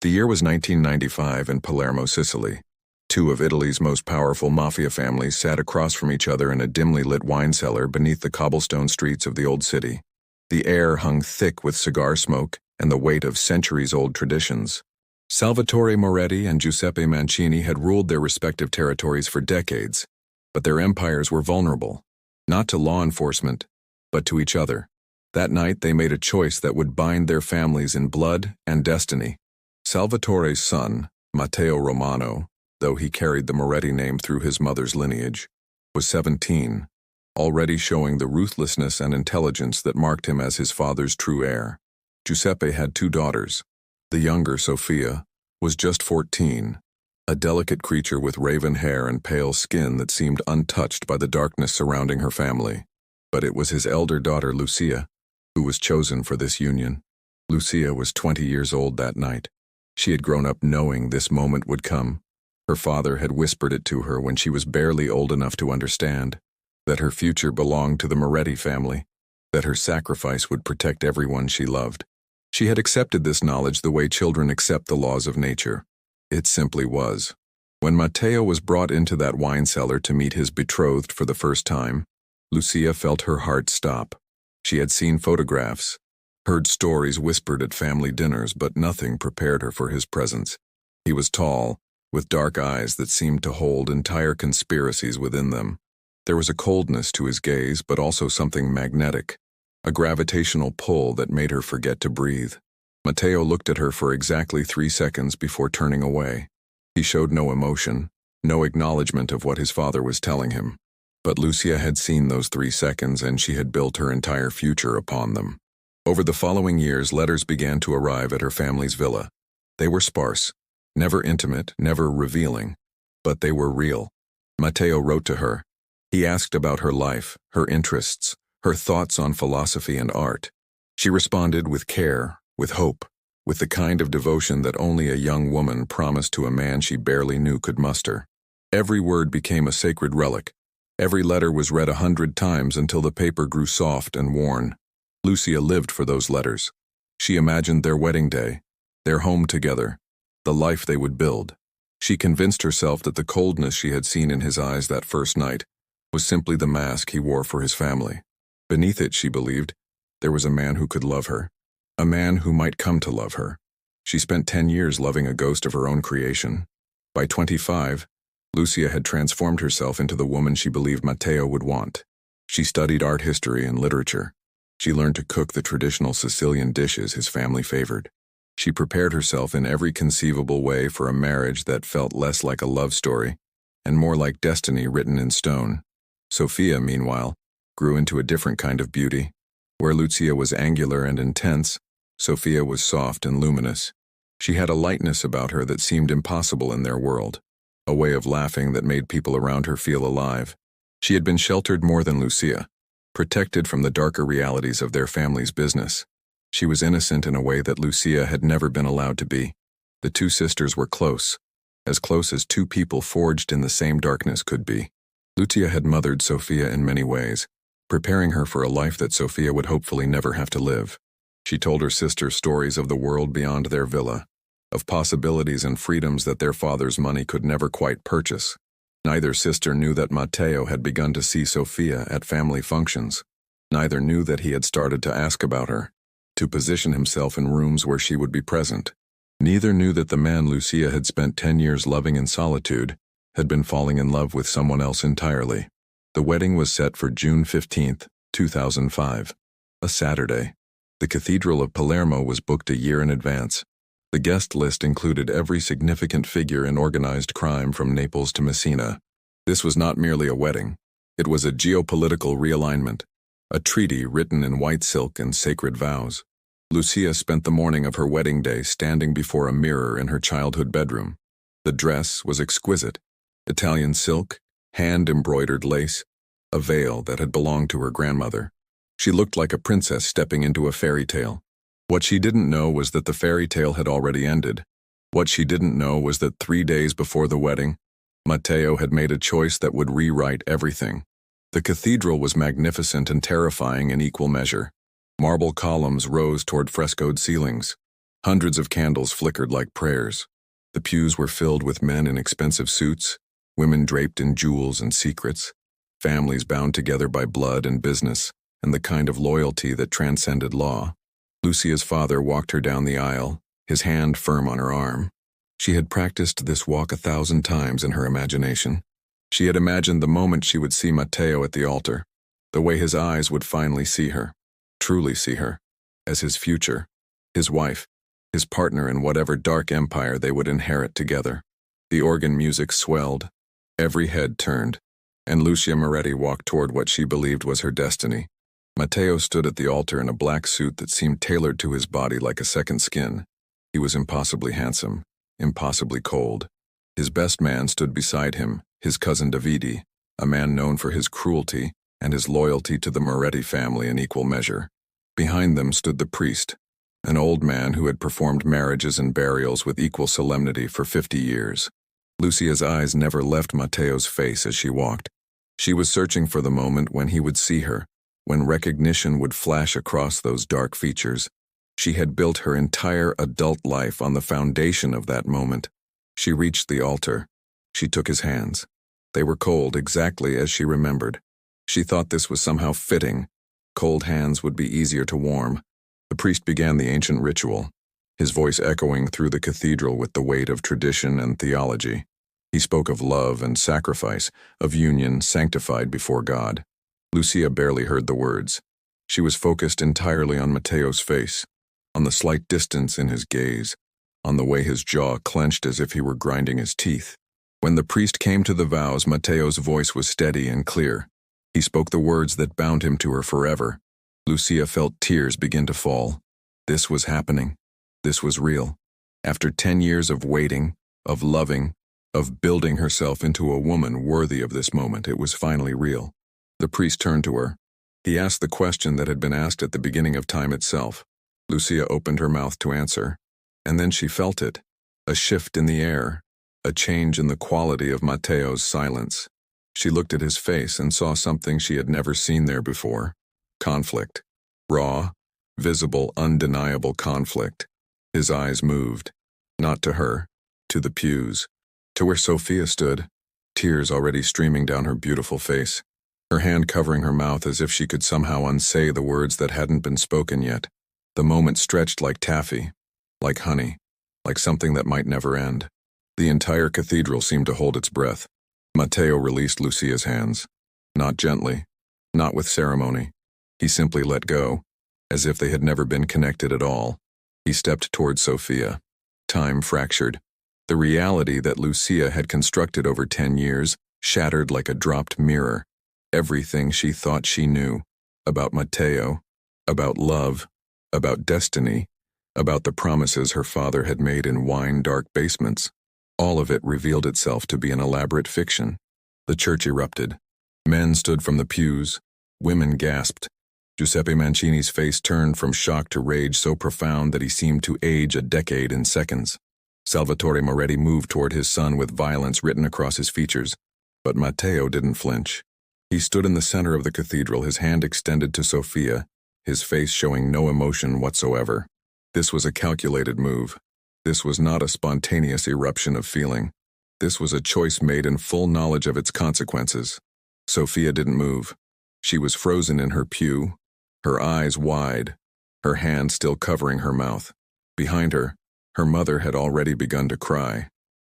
The year was 1995 in Palermo, Sicily. Two of Italy's most powerful mafia families sat across from each other in a dimly lit wine cellar beneath the cobblestone streets of the old city. The air hung thick with cigar smoke and the weight of centuries-old traditions. Salvatore Moretti and Giuseppe Mancini had ruled their respective territories for decades, but their empires were vulnerable, not to law enforcement, but to each other. That night they made a choice that would bind their families in blood and destiny. Salvatore's son, Matteo Romano, though he carried the Moretti name through his mother's lineage, was 17, already showing the ruthlessness and intelligence that marked him as his father's true heir. Giuseppe had two daughters. The younger, Sofia, was just 14, a delicate creature with raven hair and pale skin that seemed untouched by the darkness surrounding her family. But it was his elder daughter, Lucia, who was chosen for this union. Lucia was 20 years old that night. She had grown up knowing this moment would come. Her father had whispered it to her when she was barely old enough to understand, that her future belonged to the Moretti family, that her sacrifice would protect everyone she loved. She had accepted this knowledge the way children accept the laws of nature. It simply was. When Matteo was brought into that wine cellar to meet his betrothed for the first time, Lucia felt her heart stop. She had seen photographs, heard stories whispered at family dinners, but nothing prepared her for his presence. He was tall, with dark eyes that seemed to hold entire conspiracies within them. There was a coldness to his gaze, but also something magnetic, a gravitational pull that made her forget to breathe. Matteo looked at her for exactly 3 seconds before turning away. He showed no emotion, no acknowledgement of what his father was telling him. But Lucia had seen those 3 seconds, and she had built her entire future upon them. Over the following years, letters began to arrive at her family's villa. They were sparse, never intimate, never revealing, but they were real. Matteo wrote to her. He asked about her life, her interests, her thoughts on philosophy and art. She responded with care, with hope, with the kind of devotion that only a young woman promised to a man she barely knew could muster. Every word became a sacred relic. Every letter was read 100 times until the paper grew soft and worn. Lucia lived for those letters. She imagined their wedding day, their home together, the life they would build. She convinced herself that the coldness she had seen in his eyes that first night was simply the mask he wore for his family. Beneath it, she believed, there was a man who could love her, a man who might come to love her. She spent 10 years loving a ghost of her own creation. By 25, Lucia had transformed herself into the woman she believed Matteo would want. She studied art history and literature. She learned to cook the traditional Sicilian dishes his family favored. She prepared herself in every conceivable way for a marriage that felt less like a love story and more like destiny written in stone. Sofia, meanwhile, grew into a different kind of beauty. Where Lucia was angular and intense, Sofia was soft and luminous. She had a lightness about her that seemed impossible in their world, a way of laughing that made people around her feel alive. She had been sheltered more than Lucia, protected from the darker realities of their family's business. She was innocent in a way that Lucia had never been allowed to be. The two sisters were close as two people forged in the same darkness could be. Lucia had mothered Sofia in many ways, preparing her for a life that Sofia would hopefully never have to live. She told her sister stories of the world beyond their villa, of possibilities and freedoms that their father's money could never quite purchase. Neither sister knew that Matteo had begun to see Sofia at family functions. Neither knew that he had started to ask about her, to position himself in rooms where she would be present. Neither knew that the man Lucia had spent 10 years loving in solitude had been falling in love with someone else entirely. The wedding was set for June 15, 2005, a Saturday. The Cathedral of Palermo was booked a year in advance. The guest list included every significant figure in organized crime from Naples to Messina. This was not merely a wedding. It was a geopolitical realignment, a treaty written in white silk and sacred vows. Lucia spent the morning of her wedding day standing before a mirror in her childhood bedroom. The dress was exquisite. Italian silk, hand-embroidered lace, a veil that had belonged to her grandmother. She looked like a princess stepping into a fairy tale. What she didn't know was that the fairy tale had already ended. What she didn't know was that 3 days before the wedding, Matteo had made a choice that would rewrite everything. The cathedral was magnificent and terrifying in equal measure. Marble columns rose toward frescoed ceilings. Hundreds of candles flickered like prayers. The pews were filled with men in expensive suits, women draped in jewels and secrets, families bound together by blood and business, and the kind of loyalty that transcended law. Lucia's father walked her down the aisle, his hand firm on her arm. She had practiced this walk 1,000 times in her imagination. She had imagined the moment she would see Matteo at the altar, the way his eyes would finally see her, truly see her, as his future, his wife, his partner in whatever dark empire they would inherit together. The organ music swelled, every head turned, and Lucia Moretti walked toward what she believed was her destiny. Matteo stood at the altar in a black suit that seemed tailored to his body like a second skin. He was impossibly handsome, impossibly cold. His best man stood beside him, his cousin Davide, a man known for his cruelty and his loyalty to the Moretti family in equal measure. Behind them stood the priest, an old man who had performed marriages and burials with equal solemnity for 50 years. Lucia's eyes never left Matteo's face as she walked. She was searching for the moment when he would see her, when recognition would flash across those dark features. She had built her entire adult life on the foundation of that moment. She reached the altar. She took his hands. They were cold, exactly as she remembered. She thought this was somehow fitting. Cold hands would be easier to warm. The priest began the ancient ritual, his voice echoing through the cathedral with the weight of tradition and theology. He spoke of love and sacrifice, of union sanctified before God. Lucia barely heard the words. She was focused entirely on Matteo's face, on the slight distance in his gaze, on the way his jaw clenched as if he were grinding his teeth. When the priest came to the vows, Matteo's voice was steady and clear. He spoke the words that bound him to her forever. Lucia felt tears begin to fall. This was happening. This was real. After 10 years of waiting, of loving, of building herself into a woman worthy of this moment, it was finally real. The priest turned to her. He asked the question that had been asked at the beginning of time itself. Lucia opened her mouth to answer, and then she felt it, a shift in the air, a change in the quality of Matteo's silence. She looked at his face and saw something she had never seen there before. Conflict. Raw, visible, undeniable conflict. His eyes moved. Not to her, to the pews, to where Sophia stood, tears already streaming down her beautiful face, her hand covering her mouth as if she could somehow unsay the words that hadn't been spoken yet. The moment stretched like taffy, like honey, like something that might never end. The entire cathedral seemed to hold its breath. Matteo released Lucia's hands. Not gently, not with ceremony. He simply let go, as if they had never been connected at all. He stepped toward Sophia. Time fractured. The reality that Lucia had constructed over 10 years shattered like a dropped mirror. Everything she thought she knew, about Matteo, about love, about destiny, about the promises her father had made in wine-dark basements. All of it revealed itself to be an elaborate fiction. The church erupted. Men stood from the pews. Women gasped. Giuseppe Mancini's face turned from shock to rage so profound that he seemed to age a decade in seconds. Salvatore Moretti moved toward his son with violence written across his features, but Matteo didn't flinch. He stood in the center of the cathedral, his hand extended to Sophia, his face showing no emotion whatsoever. This was a calculated move. This was not a spontaneous eruption of feeling. This was a choice made in full knowledge of its consequences. Sophia didn't move. She was frozen in her pew, her eyes wide, her hand still covering her mouth. Behind her, her mother had already begun to cry.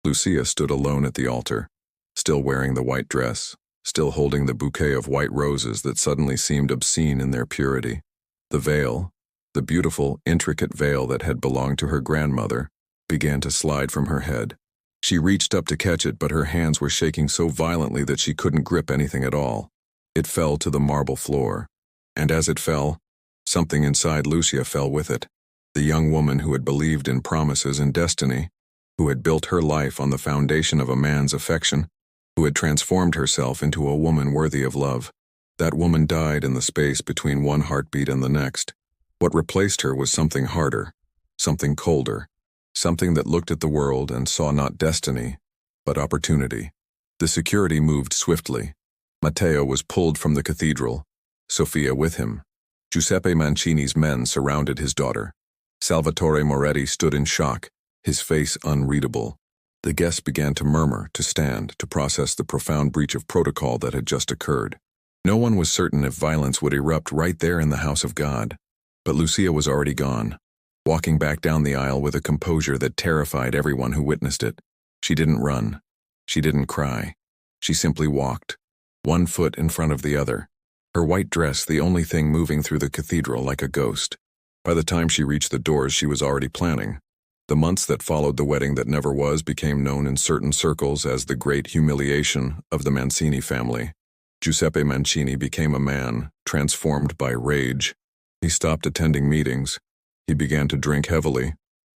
Lucia stood alone at the altar, still wearing the white dress, still holding the bouquet of white roses that suddenly seemed obscene in their purity. The veil, the beautiful, intricate veil that had belonged to her grandmother, began to slide from her head. She reached up to catch it, but her hands were shaking so violently that she couldn't grip anything at all. It fell to the marble floor, and as it fell, something inside Lucia fell with it. The young woman who had believed in promises and destiny, who had built her life on the foundation of a man's affection, who had transformed herself into a woman worthy of love. That woman died in the space between one heartbeat and the next. What replaced her was something harder, something colder, something that looked at the world and saw not destiny, but opportunity. The security moved swiftly. Matteo was pulled from the cathedral, Sophia with him. Giuseppe Mancini's men surrounded his daughter. Salvatore Moretti stood in shock, his face unreadable. The guests began to murmur, to stand, to process the profound breach of protocol that had just occurred. No one was certain if violence would erupt right there in the house of God. But Lucia was already gone, walking back down the aisle with a composure that terrified everyone who witnessed it. She didn't run. She didn't cry. She simply walked, one foot in front of the other, her white dress the only thing moving through the cathedral like a ghost. By the time she reached the doors, she was already planning. The months that followed the wedding that never was became known in certain circles as the great humiliation of the Mancini family. Giuseppe Mancini became a man, transformed by rage. He stopped attending meetings. He began to drink heavily.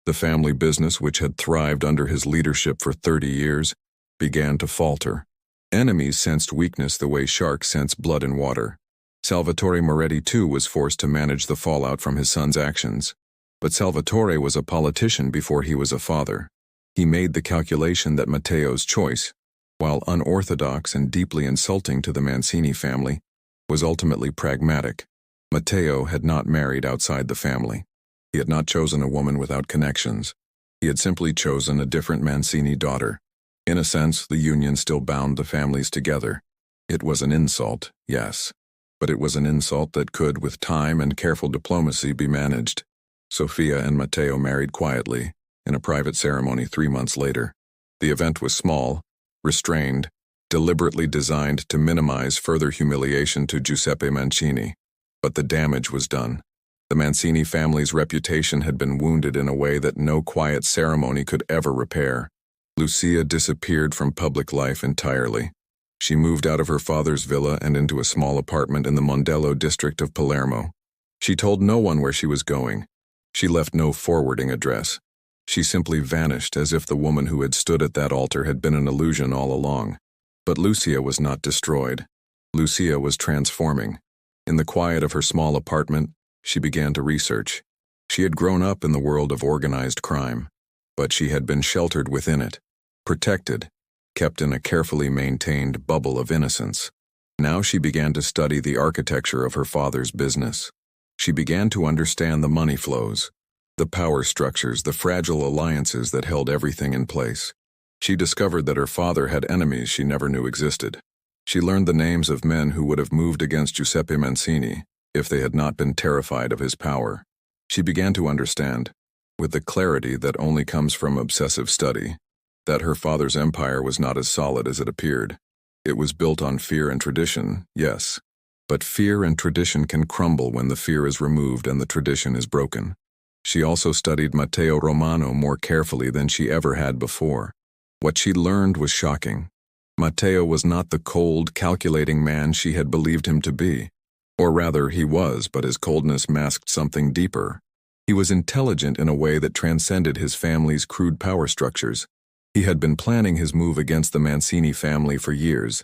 The family business, which had thrived under his leadership for 30 years, began to falter. Enemies sensed weakness the way sharks sense blood in water. Salvatore Moretti, too, was forced to manage the fallout from his son's actions. But Salvatore was a politician before he was a father. He made the calculation that Matteo's choice, while unorthodox and deeply insulting to the Mancini family, was ultimately pragmatic. Matteo had not married outside the family. He had not chosen a woman without connections. He had simply chosen a different Mancini daughter. In a sense, the union still bound the families together. It was an insult, yes, but it was an insult that could, with time and careful diplomacy, be managed. Sofia and Matteo married quietly, in a private ceremony 3 months later. The event was small, restrained, deliberately designed to minimize further humiliation to Giuseppe Mancini. But the damage was done. The Mancini family's reputation had been wounded in a way that no quiet ceremony could ever repair. Lucia disappeared from public life entirely. She moved out of her father's villa and into a small apartment in the Mondello district of Palermo. She told no one where she was going. She left no forwarding address. She simply vanished as if the woman who had stood at that altar had been an illusion all along. But Lucia was not destroyed. Lucia was transforming. In the quiet of her small apartment, she began to research. She had grown up in the world of organized crime, but she had been sheltered within it, protected, kept in a carefully maintained bubble of innocence. Now she began to study the architecture of her father's business. She began to understand the money flows, the power structures, the fragile alliances that held everything in place. She discovered that her father had enemies she never knew existed. She learned the names of men who would have moved against Giuseppe Mancini if they had not been terrified of his power. She began to understand, with the clarity that only comes from obsessive study, that her father's empire was not as solid as it appeared. It was built on fear and tradition, yes, but fear and tradition can crumble when the fear is removed and the tradition is broken. She also studied Matteo Romano more carefully than she ever had before. What she learned was shocking. Matteo was not the cold, calculating man she had believed him to be. Or rather, he was, but his coldness masked something deeper. He was intelligent in a way that transcended his family's crude power structures. He had been planning his move against the Mancini family for years.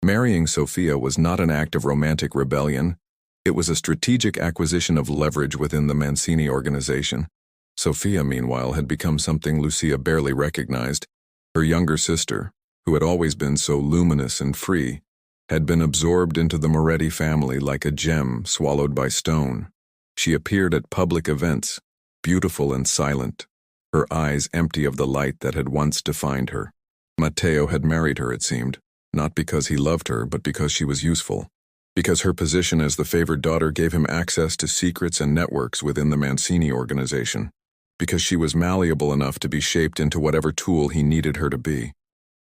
Marrying Sofia was not an act of romantic rebellion. It was a strategic acquisition of leverage within the Mancini organization. Sofia, meanwhile, had become something Lucia barely recognized. Her younger sister, who had always been so luminous and free, had been absorbed into the Moretti family like a gem swallowed by stone. She appeared at public events, beautiful and silent, her eyes empty of the light that had once defined her. Matteo had married her, it seemed, not because he loved her, but because she was useful. Because her position as the favored daughter gave him access to secrets and networks within the Mancini organization. Because she was malleable enough to be shaped into whatever tool he needed her to be.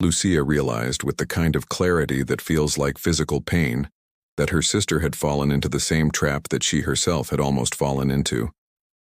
Lucia realized, with the kind of clarity that feels like physical pain, that her sister had fallen into the same trap that she herself had almost fallen into.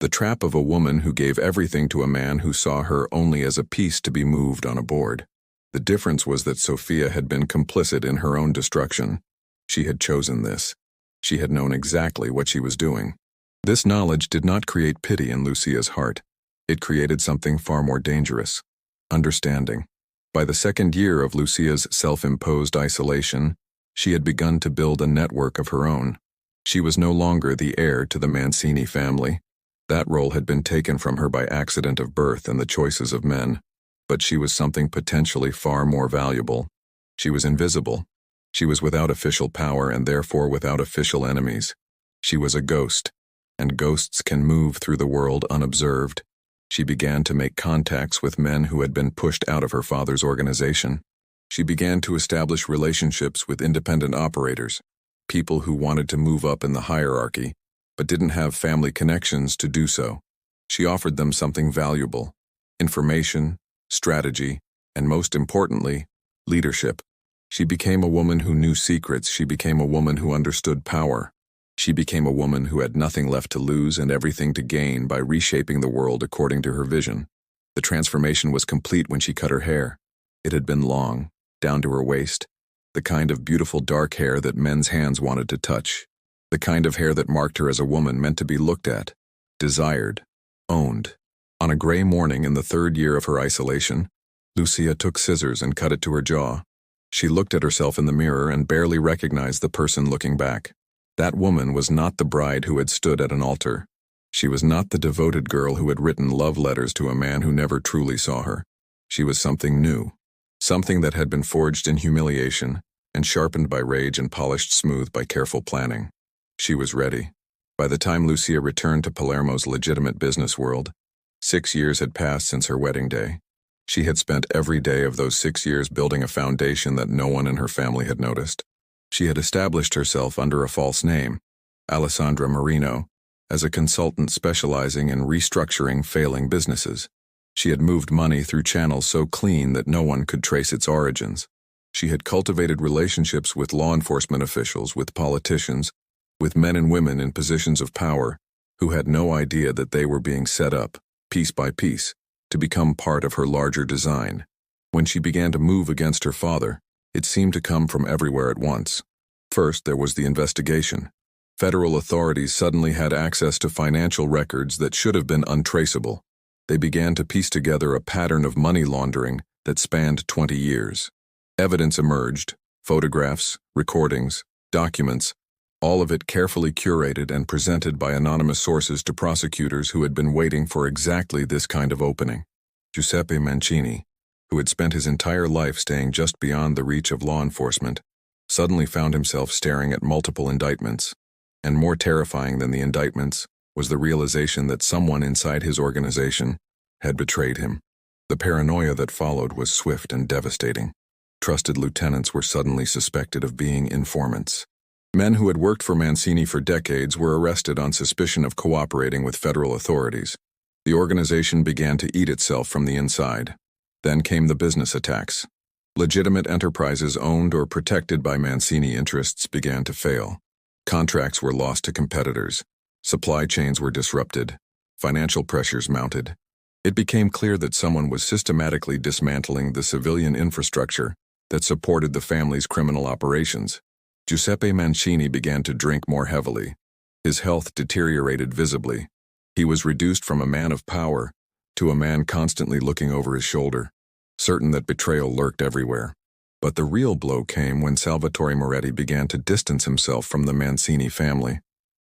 The trap of a woman who gave everything to a man who saw her only as a piece to be moved on a board. The difference was that Sofia had been complicit in her own destruction. She had chosen this. She had known exactly what she was doing. This knowledge did not create pity in Lucia's heart. It created something far more dangerous: understanding. By the second year of Lucia's self-imposed isolation, she had begun to build a network of her own. She was no longer the heir to the Mancini family. That role had been taken from her by accident of birth and the choices of men. But she was something potentially far more valuable. She was invisible. She was without official power and therefore without official enemies. She was a ghost. and ghosts can move through the world unobserved. She began to make contacts with men who had been pushed out of her father's organization. She began to establish relationships with independent operators, people who wanted to move up in the hierarchy, but didn't have family connections to do so. She offered them something valuable: information, strategy, and most importantly, leadership. She became a woman who knew secrets. She became a woman who understood power. She became a woman who had nothing left to lose and everything to gain by reshaping the world according to her vision. The transformation was complete when she cut her hair. It had been long, down to her waist, the kind of beautiful dark hair that men's hands wanted to touch, the kind of hair that marked her as a woman meant to be looked at, desired, owned. On a gray morning in the 3rd year of her isolation, Lucia took scissors and cut it to her jaw. She looked at herself in the mirror and barely recognized the person looking back. That woman was not the bride who had stood at an altar. She was not the devoted girl who had written love letters to a man who never truly saw her. She was something new, something that had been forged in humiliation and sharpened by rage and polished smooth by careful planning. She was ready. By the time Lucia returned to Palermo's legitimate business world, 6 years had passed since her wedding day. She had spent every day of those 6 years building a foundation that no one in her family had noticed. She had established herself under a false name, Alessandra Marino, as a consultant specializing in restructuring failing businesses. She had moved money through channels so clean that no one could trace its origins. She had cultivated relationships with law enforcement officials, with politicians, with men and women in positions of power who had no idea that they were being set up, piece by piece, to become part of her larger design. When she began to move against her father, it seemed to come from everywhere at once. First, there was the investigation. Federal authorities suddenly had access to financial records that should have been untraceable. They began to piece together a pattern of money laundering that spanned 20 years. Evidence emerged: photographs, recordings, documents, all of it carefully curated and presented by anonymous sources to prosecutors who had been waiting for exactly this kind of opening. Giuseppe Mancini, who had spent his entire life staying just beyond the reach of law enforcement, suddenly found himself staring at multiple indictments. And more terrifying than the indictments was the realization that someone inside his organization had betrayed him. The paranoia that followed was swift and devastating. Trusted lieutenants were suddenly suspected of being informants. Men who had worked for Mancini for decades were arrested on suspicion of cooperating with federal authorities. The organization began to eat itself from the inside. Then came the business attacks. Legitimate enterprises owned or protected by Mancini interests began to fail. Contracts were lost to competitors. Supply chains were disrupted. Financial pressures mounted. It became clear that someone was systematically dismantling the civilian infrastructure that supported the family's criminal operations. Giuseppe Mancini began to drink more heavily. His health deteriorated visibly. He was reduced from a man of power to a man constantly looking over his shoulder, certain that betrayal lurked everywhere. But the real blow came when Salvatore Moretti began to distance himself from the Mancini family.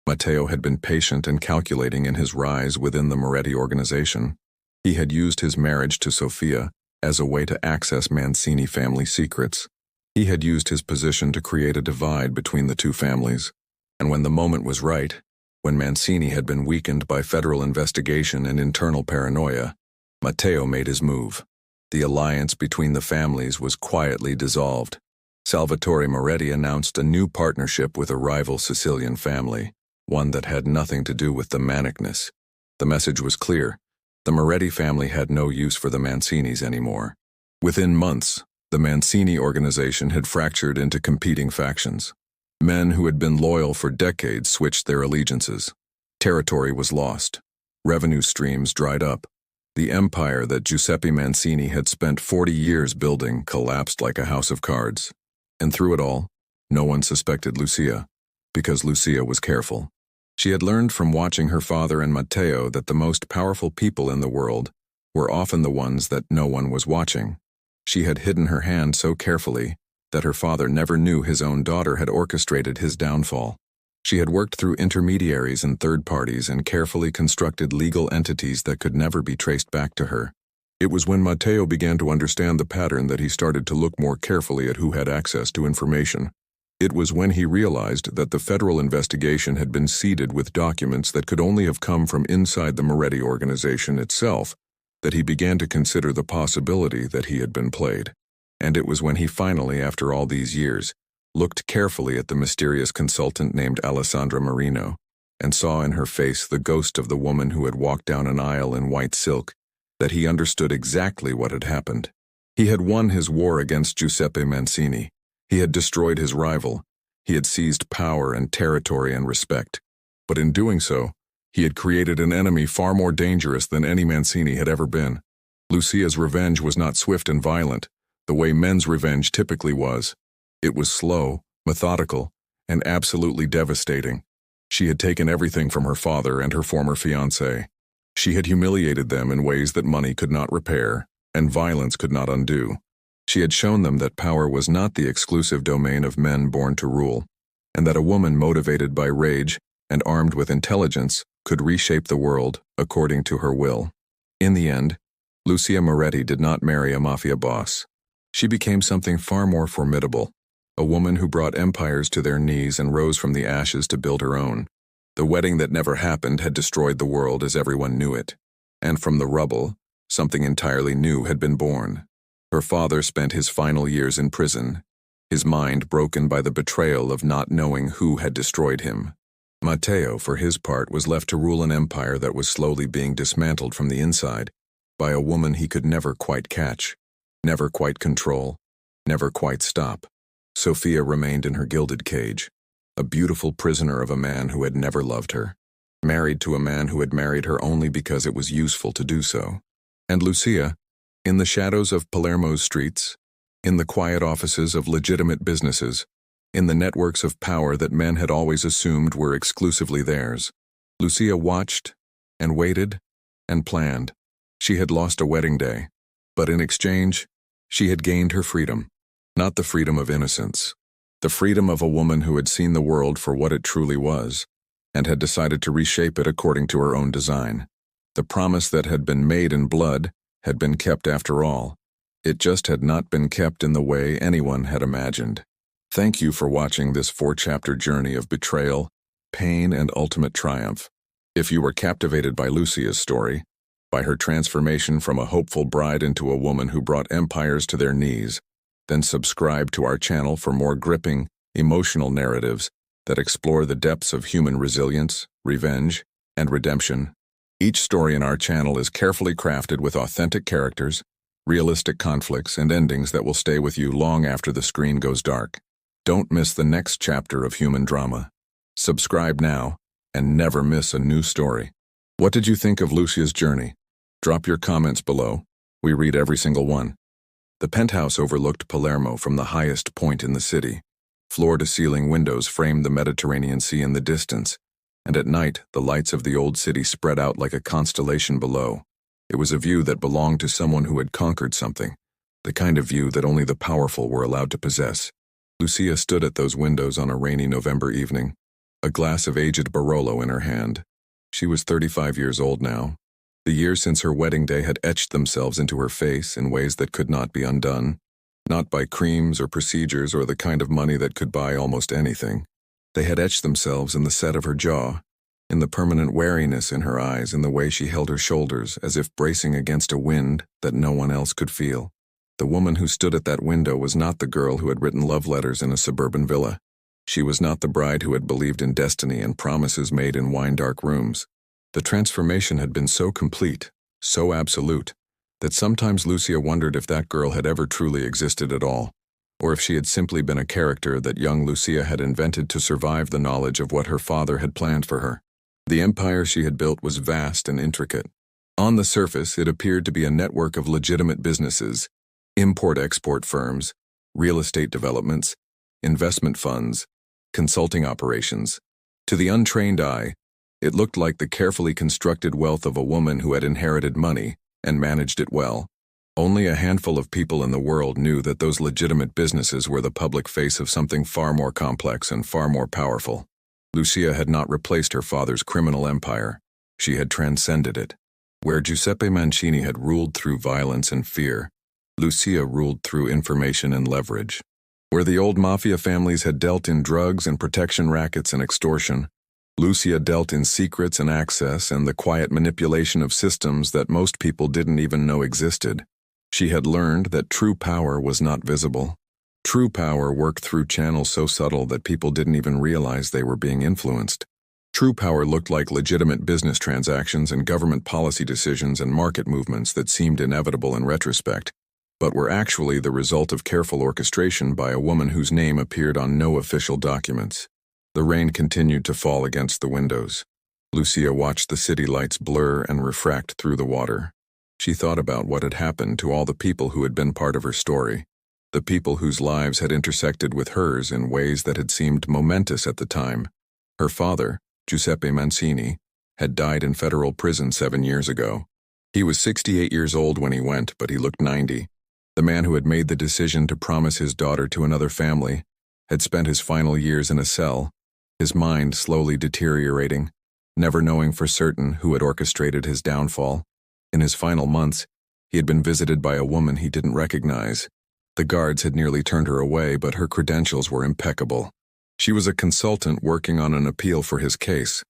Matteo had been patient and calculating in his rise within the Moretti organization. He had used his marriage to Sofia as a way to access Mancini family secrets. He had used his position to create a divide between the two families. And when the moment was right, when Mancini had been weakened by federal investigation and internal paranoia, Matteo made his move. The alliance between the families was quietly dissolved. Salvatore Moretti announced a new partnership with a rival Sicilian family, one that had nothing to do with the manicness. The message was clear. The Moretti family had no use for the Mancinis anymore. Within months, the Mancini organization had fractured into competing factions. Men who had been loyal for decades switched their allegiances. Territory was lost. Revenue streams dried up. The empire that Giuseppe Mancini had spent 40 years building collapsed like a house of cards. And through it all, no one suspected Lucia, because Lucia was careful. She had learned from watching her father and Matteo that the most powerful people in the world were often the ones that no one was watching. She had hidden her hand so carefully that her father never knew his own daughter had orchestrated his downfall. She had worked through intermediaries and third parties and carefully constructed legal entities that could never be traced back to her. It was when Matteo began to understand the pattern that he started to look more carefully at who had access to information. It was when he realized that the federal investigation had been seeded with documents that could only have come from inside the Moretti organization itself that he began to consider the possibility that he had been played. And it was when he finally, after all these years, looked carefully at the mysterious consultant named Alessandra Marino and saw in her face the ghost of the woman who had walked down an aisle in white silk, that he understood exactly what had happened. He had won his war against Giuseppe Mancini. He had destroyed his rival. He had seized power and territory and respect. But in doing so, he had created an enemy far more dangerous than any Mancini had ever been. Lucia's revenge was not swift and violent, the way men's revenge typically was. It was slow, methodical, and absolutely devastating. She had taken everything from her father and her former fiancé. She had humiliated them in ways that money could not repair, and violence could not undo. She had shown them that power was not the exclusive domain of men born to rule, and that a woman motivated by rage and armed with intelligence could reshape the world according to her will. In the end, Lucia Moretti did not marry a mafia boss. She became something far more formidable, a woman who brought empires to their knees and rose from the ashes to build her own. The wedding that never happened had destroyed the world as everyone knew it, and from the rubble, something entirely new had been born. Her father spent his final years in prison, his mind broken by the betrayal of not knowing who had destroyed him. Matteo, for his part, was left to rule an empire that was slowly being dismantled from the inside by a woman he could never quite catch, never quite control, never quite stop. Sophia remained in her gilded cage, a beautiful prisoner of a man who had never loved her, married to a man who had married her only because it was useful to do so. And Lucia, in the shadows of Palermo's streets, in the quiet offices of legitimate businesses, in the networks of power that men had always assumed were exclusively theirs, Lucia watched and waited and planned. She had lost a wedding day, but in exchange, she had gained her freedom. Not the freedom of innocence, the freedom of a woman who had seen the world for what it truly was, and had decided to reshape it according to her own design. The promise that had been made in blood had been kept after all. It just had not been kept in the way anyone had imagined. Thank you for watching this 4-chapter journey of betrayal, pain, and ultimate triumph. If you were captivated by Lucia's story, by her transformation from a hopeful bride into a woman who brought empires to their knees, then subscribe to our channel for more gripping, emotional narratives that explore the depths of human resilience, revenge, and redemption. Each story in our channel is carefully crafted with authentic characters, realistic conflicts, and endings that will stay with you long after the screen goes dark. Don't miss the next chapter of human drama. Subscribe now and never miss a new story. What did you think of Lucia's journey? Drop your comments below. We read every single one. The penthouse overlooked Palermo from the highest point in the city. Floor-to-ceiling windows framed the Mediterranean Sea in the distance, and at night the lights of the old city spread out like a constellation below. It was a view that belonged to someone who had conquered something, the kind of view that only the powerful were allowed to possess. Lucia stood at those windows on a rainy November evening, a glass of aged Barolo in her hand. She was 35 years old now. The years since her wedding day had etched themselves into her face in ways that could not be undone, not by creams or procedures or the kind of money that could buy almost anything. They had etched themselves in the set of her jaw, in the permanent wariness in her eyes, in the way she held her shoulders as if bracing against a wind that no one else could feel. The woman who stood at that window was not the girl who had written love letters in a suburban villa. She was not the bride who had believed in destiny and promises made in wine-dark rooms. The transformation had been so complete, so absolute, that sometimes Lucia wondered if that girl had ever truly existed at all, or if she had simply been a character that young Lucia had invented to survive the knowledge of what her father had planned for her. The empire she had built was vast and intricate. On the surface, it appeared to be a network of legitimate businesses, import-export firms, real estate developments, investment funds, consulting operations. To the untrained eye, it looked like the carefully constructed wealth of a woman who had inherited money and managed it well. Only a handful of people in the world knew that those legitimate businesses were the public face of something far more complex and far more powerful. Lucia had not replaced her father's criminal empire. She had transcended it. Where Giuseppe Mancini had ruled through violence and fear, Lucia ruled through information and leverage. Where the old Mafia families had dealt in drugs and protection rackets and extortion, Lucia dealt in secrets and access and the quiet manipulation of systems that most people didn't even know existed. She had learned that true power was not visible. True power worked through channels so subtle that people didn't even realize they were being influenced. True power looked like legitimate business transactions and government policy decisions and market movements that seemed inevitable in retrospect, but were actually the result of careful orchestration by a woman whose name appeared on no official documents. The rain continued to fall against the windows. Lucia watched the city lights blur and refract through the water. She thought about what had happened to all the people who had been part of her story, the people whose lives had intersected with hers in ways that had seemed momentous at the time. Her father, Giuseppe Mancini, had died in federal prison 7 years ago. He was 68 years old when he went, but he looked 90. The man who had made the decision to promise his daughter to another family had spent his final years in a cell, his mind slowly deteriorating, never knowing for certain who had orchestrated his downfall. In his final months, he had been visited by a woman he didn't recognize. The guards had nearly turned her away, but her credentials were impeccable. She was a consultant working on an appeal for his case,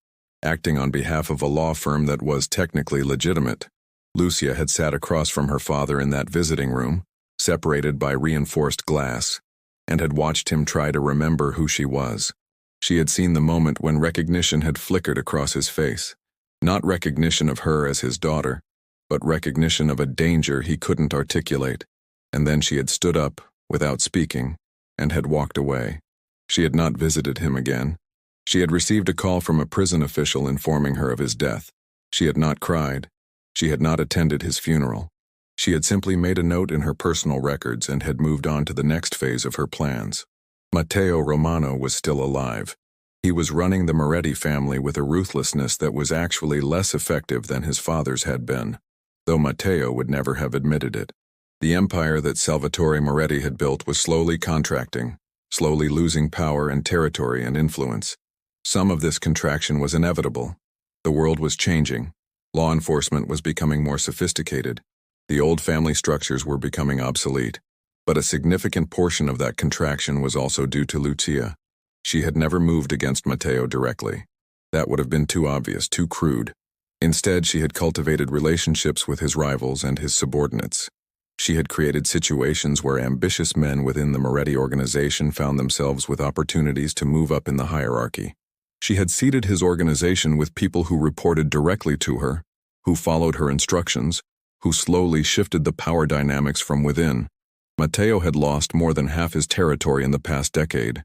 acting on behalf of a law firm that was technically legitimate. Lucia had sat across from her father in that visiting room, separated by reinforced glass, and had watched him try to remember who she was. She had seen the moment when recognition had flickered across his face. Not recognition of her as his daughter, but recognition of a danger he couldn't articulate. And then she had stood up, without speaking, and had walked away. She had not visited him again. She had received a call from a prison official informing her of his death. She had not cried. She had not attended his funeral. She had simply made a note in her personal records and had moved on to the next phase of her plans. Matteo Romano was still alive. He was running the Moretti family with a ruthlessness that was actually less effective than his father's had been, though Matteo would never have admitted it. The empire that Salvatore Moretti had built was slowly contracting, slowly losing power and territory and influence. Some of this contraction was inevitable. The world was changing. Law enforcement was becoming more sophisticated. The old family structures were becoming obsolete. But a significant portion of that contraction was also due to Lucia. She had never moved against Matteo directly. That would have been too obvious, too crude. Instead, she had cultivated relationships with his rivals and his subordinates. She had created situations where ambitious men within the Moretti organization found themselves with opportunities to move up in the hierarchy. She had seeded his organization with people who reported directly to her, who followed her instructions, who slowly shifted the power dynamics from within. Matteo had lost more than half his territory in the past decade.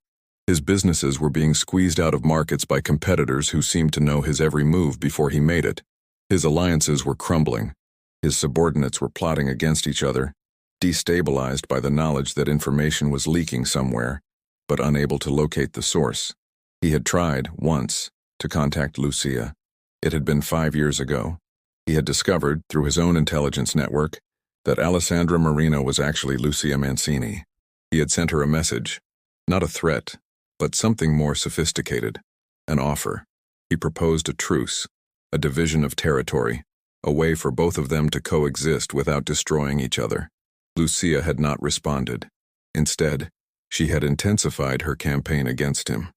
His businesses were being squeezed out of markets by competitors who seemed to know his every move before he made it. His alliances were crumbling. His subordinates were plotting against each other, destabilized by the knowledge that information was leaking somewhere, but unable to locate the source. He had tried, once, to contact Lucia. It had been 5 years ago. He had discovered, through his own intelligence network, that Alessandra Marino was actually Lucia Mancini. He had sent her a message, not a threat, but something more sophisticated, an offer. He proposed a truce, a division of territory, a way for both of them to coexist without destroying each other. Lucia had not responded. Instead, she had intensified her campaign against him.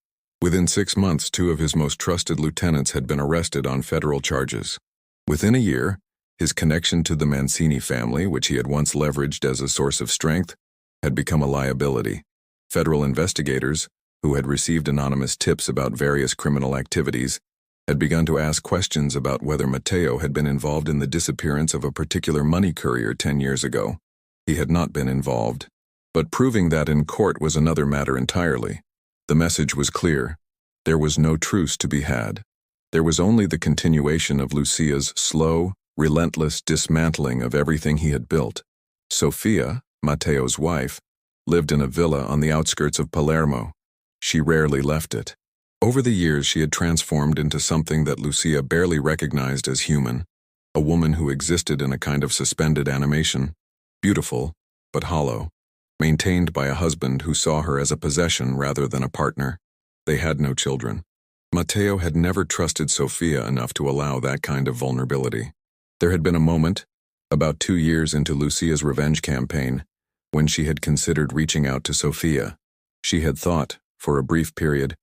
Within 6 months, 2 of his most trusted lieutenants had been arrested on federal charges. Within a year, his connection to the Mancini family, which he had once leveraged as a source of strength, had become a liability. Federal investigators, who had received anonymous tips about various criminal activities, had begun to ask questions about whether Matteo had been involved in the disappearance of a particular money courier 10 years ago. He had not been involved, but proving that in court was another matter entirely. The message was clear. There was no truce to be had. There was only the continuation of Lucia's slow, relentless dismantling of everything he had built. Sofia, Matteo's wife, lived in a villa on the outskirts of Palermo. She rarely left it. Over the years, she had transformed into something that Lucia barely recognized as human, a woman who existed in a kind of suspended animation, beautiful, but hollow, maintained by a husband who saw her as a possession rather than a partner. They had no children. Matteo had never trusted Sofia enough to allow that kind of vulnerability. There had been a moment, about 2 years into Lucia's revenge campaign, when she had considered reaching out to Sofia. She had thought, for a brief period,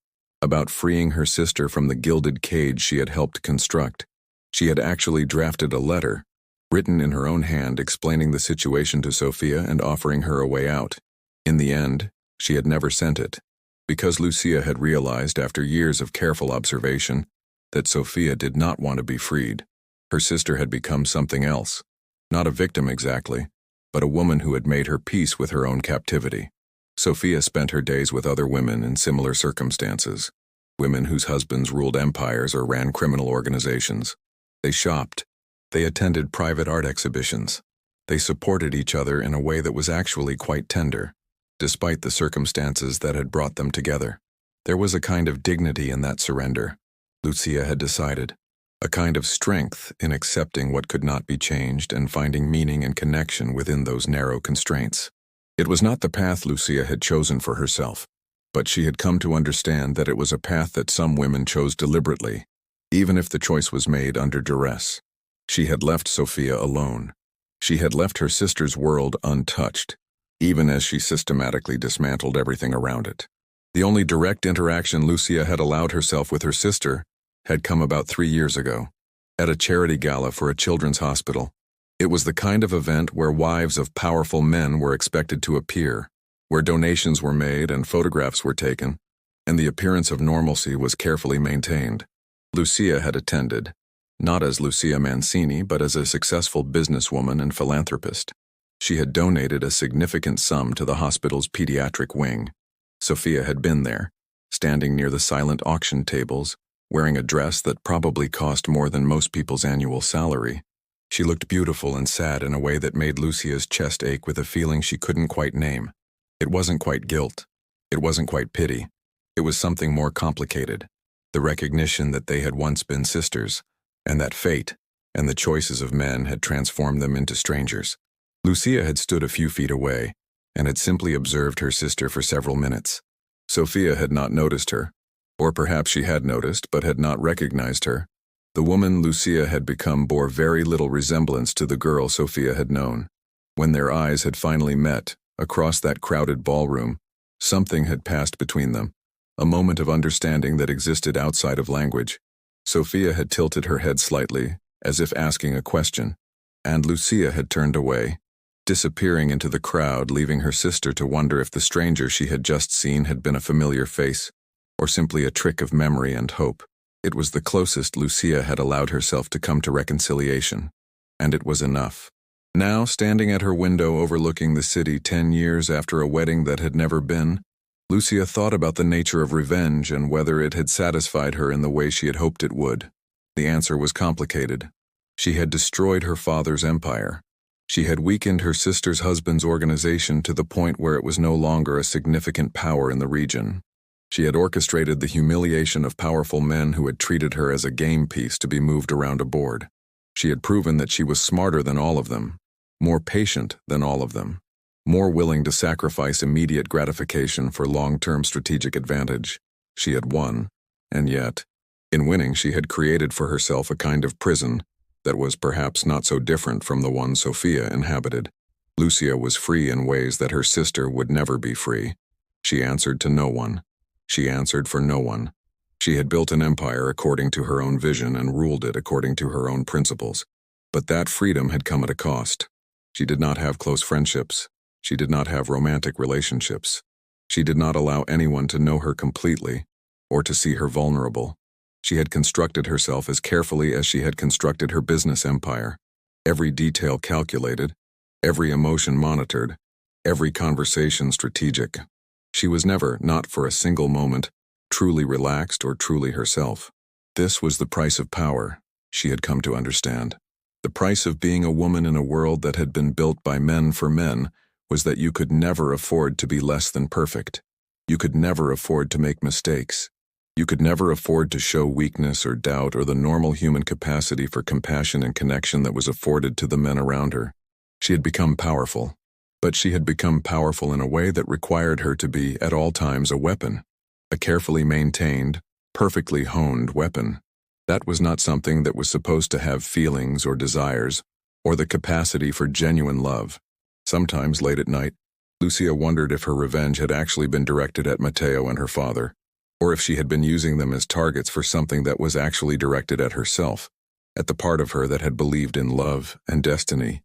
about freeing her sister from the gilded cage she had helped construct. She had actually drafted a letter, written in her own hand, explaining the situation to Sophia and offering her a way out. In the end, she had never sent it, because Lucia had realized after years of careful observation that Sophia did not want to be freed. Her sister had become something else, not a victim exactly, but a woman who had made her peace with her own captivity. Sophia spent her days with other women in similar circumstances, women whose husbands ruled empires or ran criminal organizations. They shopped. They attended private art exhibitions. They supported each other in a way that was actually quite tender, despite the circumstances that had brought them together. There was a kind of dignity in that surrender, Lucia had decided, a kind of strength in accepting what could not be changed and finding meaning and connection within those narrow constraints. It was not the path Lucia had chosen for herself, but she had come to understand that it was a path that some women chose deliberately, even if the choice was made under duress. She had left Sophia alone. She had left her sister's world untouched, even as she systematically dismantled everything around it. The only direct interaction Lucia had allowed herself with her sister had come about 3 years ago, at a charity gala for a children's hospital. It was the kind of event where wives of powerful men were expected to appear, where donations were made and photographs were taken, and the appearance of normalcy was carefully maintained. Lucia had attended, not as Lucia Mancini, but as a successful businesswoman and philanthropist. She had donated a significant sum to the hospital's pediatric wing. Sophia had been there, standing near the silent auction tables, wearing a dress that probably cost more than most people's annual salary. She looked beautiful and sad in a way that made Lucia's chest ache with a feeling she couldn't quite name. It wasn't quite guilt. It wasn't quite pity. It was something more complicated, the recognition that they had once been sisters, and that fate and the choices of men had transformed them into strangers. Lucia had stood a few feet away and had simply observed her sister for several minutes. Sophia had not noticed her, or perhaps she had noticed but had not recognized her. The woman Lucia had become bore very little resemblance to the girl Sophia had known. When their eyes had finally met, across that crowded ballroom, something had passed between them, a moment of understanding that existed outside of language. Sophia had tilted her head slightly, as if asking a question, and Lucia had turned away, disappearing into the crowd, leaving her sister to wonder if the stranger she had just seen had been a familiar face, or simply a trick of memory and hope. It was the closest Lucia had allowed herself to come to reconciliation, and it was enough. Now, standing at her window overlooking the city 10 years after a wedding that had never been, Lucia thought about the nature of revenge and whether it had satisfied her in the way she had hoped it would. The answer was complicated. She had destroyed her father's empire. She had weakened her sister's husband's organization to the point where it was no longer a significant power in the region. She had orchestrated the humiliation of powerful men who had treated her as a game piece to be moved around a board. She had proven that she was smarter than all of them, more patient than all of them, more willing to sacrifice immediate gratification for long-term strategic advantage. She had won, and yet, in winning, she had created for herself a kind of prison that was perhaps not so different from the one Sophia inhabited. Lucia was free in ways that her sister would never be free. She answered to no one. She answered for no one. She had built an empire according to her own vision and ruled it according to her own principles. But that freedom had come at a cost. She did not have close friendships. She did not have romantic relationships. She did not allow anyone to know her completely or to see her vulnerable. She had constructed herself as carefully as she had constructed her business empire. Every detail calculated, every emotion monitored, every conversation strategic. She was never, not for a single moment, truly relaxed or truly herself. This was the price of power, she had come to understand. The price of being a woman in a world that had been built by men for men was that you could never afford to be less than perfect. You could never afford to make mistakes. You could never afford to show weakness or doubt or the normal human capacity for compassion and connection that was afforded to the men around her. She had become powerful. But she had become powerful in a way that required her to be, at all times, a weapon, a carefully maintained, perfectly honed weapon. That was not something that was supposed to have feelings or desires, or the capacity for genuine love. Sometimes, late at night, Lucia wondered if her revenge had actually been directed at Matteo and her father, or if she had been using them as targets for something that was actually directed at herself, at the part of her that had believed in love and destiny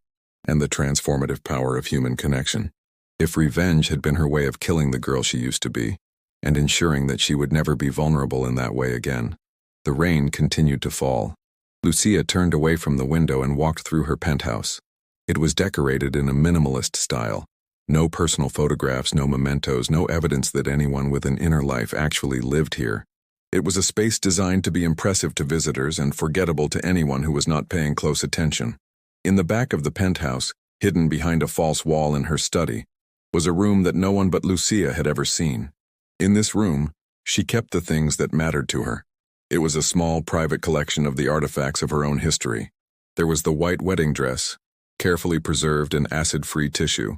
and the transformative power of human connection. If revenge had been her way of killing the girl she used to be, and ensuring that she would never be vulnerable in that way again. The rain continued to fall. Lucia turned away from the window and walked through her penthouse. It was decorated in a minimalist style. No personal photographs, no mementos, no evidence that anyone with an inner life actually lived here. It was a space designed to be impressive to visitors and forgettable to anyone who was not paying close attention. In the back of the penthouse, hidden behind a false wall in her study, was a room that no one but Lucia had ever seen. In this room, she kept the things that mattered to her. It was a small, private collection of the artifacts of her own history. There was the white wedding dress, carefully preserved in acid-free tissue.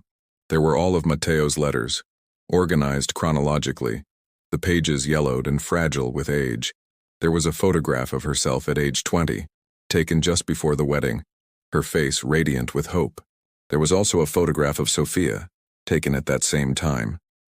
There were all of Matteo's letters, organized chronologically, the pages yellowed and fragile with age. There was a photograph of herself at age 20, taken just before the wedding, her face radiant with hope. There was also a photograph of Sophia, taken at that same time.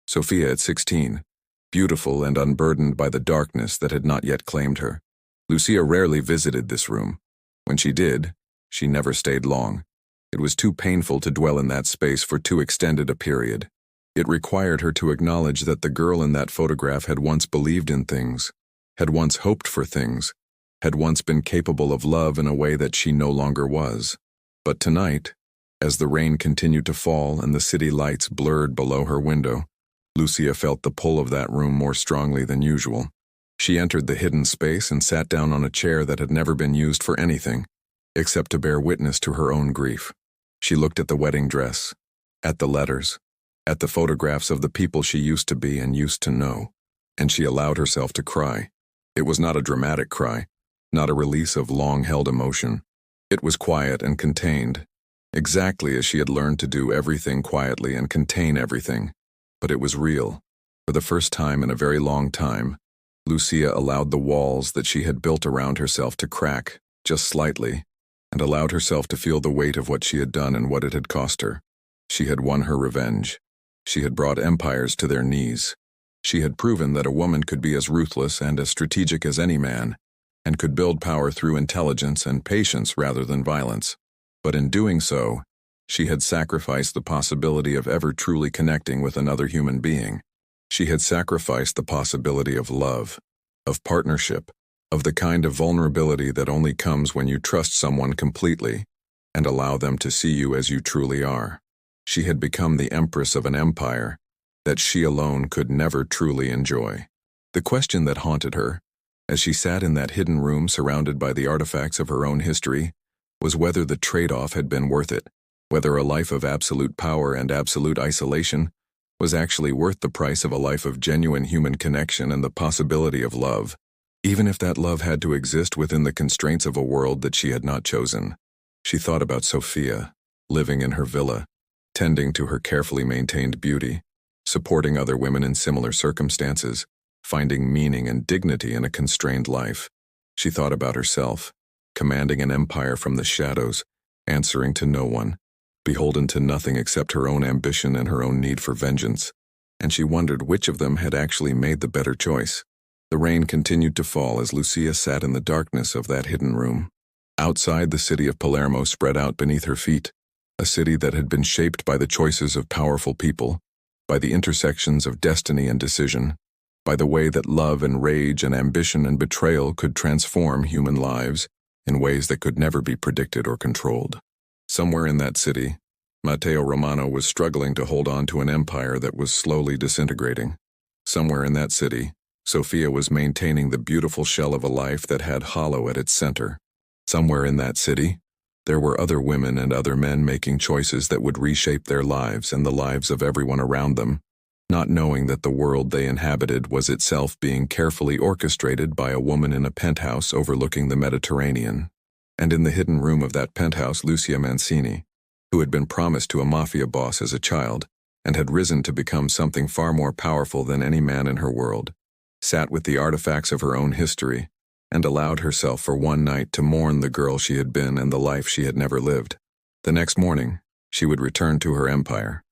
Sophia at 16, beautiful and unburdened by the darkness that had not yet claimed her. Lucia rarely visited this room. When she did, she never stayed long. It was too painful to dwell in that space for too extended a period. It required her to acknowledge that the girl in that photograph had once believed in things, had once hoped for things, had once been capable of love in a way that she no longer was. But tonight, as the rain continued to fall and the city lights blurred below her window, Lucia felt the pull of that room more strongly than usual. She entered the hidden space and sat down on a chair that had never been used for anything, except to bear witness to her own grief. She looked at the wedding dress, at the letters, at the photographs of the people she used to be and used to know, and she allowed herself to cry. It was not a dramatic cry, not a release of long-held emotion. It was quiet and contained, exactly as she had learned to do everything quietly and contain everything. But it was real. For the first time in a very long time, Lucia allowed the walls that she had built around herself to crack, just slightly, and allowed herself to feel the weight of what she had done and what it had cost her. She had won her revenge. She had brought empires to their knees. She had proven that a woman could be as ruthless and as strategic as any man, and could build power through intelligence and patience rather than violence. But in doing so, she had sacrificed the possibility of ever truly connecting with another human being. She had sacrificed the possibility of love, of partnership, of the kind of vulnerability that only comes when you trust someone completely and allow them to see you as you truly are. She had become the empress of an empire that she alone could never truly enjoy. The question that haunted her, as she sat in that hidden room surrounded by the artifacts of her own history, was whether the trade-off had been worth it, whether a life of absolute power and absolute isolation was actually worth the price of a life of genuine human connection and the possibility of love, even if that love had to exist within the constraints of a world that she had not chosen. She thought about Sophia, living in her villa, tending to her carefully maintained beauty, supporting other women in similar circumstances, finding meaning and dignity in a constrained life. She thought about herself, commanding an empire from the shadows, answering to no one, beholden to nothing except her own ambition and her own need for vengeance, and she wondered which of them had actually made the better choice. The rain continued to fall as Lucia sat in the darkness of that hidden room. Outside, the city of Palermo spread out beneath her feet, a city that had been shaped by the choices of powerful people, by the intersections of destiny and decision, by the way that love and rage and ambition and betrayal could transform human lives in ways that could never be predicted or controlled. Somewhere in that city, Matteo Romano was struggling to hold on to an empire that was slowly disintegrating. Somewhere in that city, Sophia was maintaining the beautiful shell of a life that had hollow at its center. Somewhere in that city, there were other women and other men making choices that would reshape their lives and the lives of everyone around them, not knowing that the world they inhabited was itself being carefully orchestrated by a woman in a penthouse overlooking the Mediterranean. And in the hidden room of that penthouse, Lucia Mancini, who had been promised to a mafia boss as a child and had risen to become something far more powerful than any man in her world, sat with the artifacts of her own history and allowed herself for one night to mourn the girl she had been and the life she had never lived. The next morning, she would return to her empire.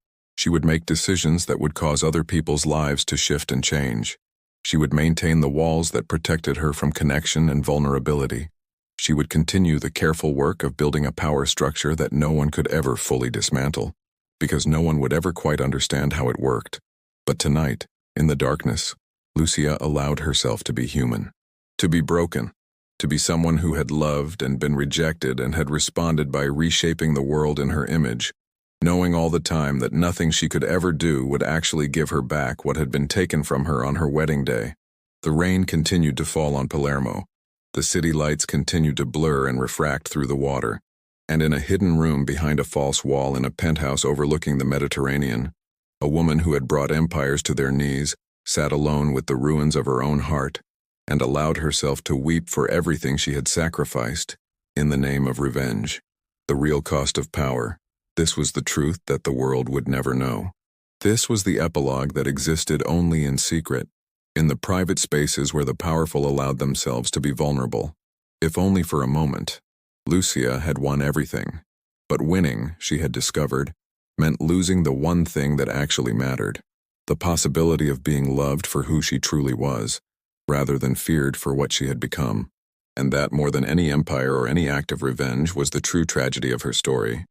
She would make decisions that would cause other people's lives to shift and change. She would maintain the walls that protected her from connection and vulnerability. She would continue the careful work of building a power structure that no one could ever fully dismantle, because no one would ever quite understand how it worked. But tonight, in the darkness, Lucia allowed herself to be human, to be broken, to be someone who had loved and been rejected and had responded by reshaping the world in her image, knowing all the time that nothing she could ever do would actually give her back what had been taken from her on her wedding day. The rain continued to fall on Palermo. The city lights continued to blur and refract through the water, and in a hidden room behind a false wall in a penthouse overlooking the Mediterranean, a woman who had brought empires to their knees sat alone with the ruins of her own heart and allowed herself to weep for everything she had sacrificed in the name of revenge. The real cost of power. This was the truth that the world would never know. This was the epilogue that existed only in secret, in the private spaces where the powerful allowed themselves to be vulnerable. If only for a moment. Lucia had won everything. But winning, she had discovered, meant losing the one thing that actually mattered, the possibility of being loved for who she truly was, rather than feared for what she had become. And that, more than any empire or any act of revenge, was the true tragedy of her story.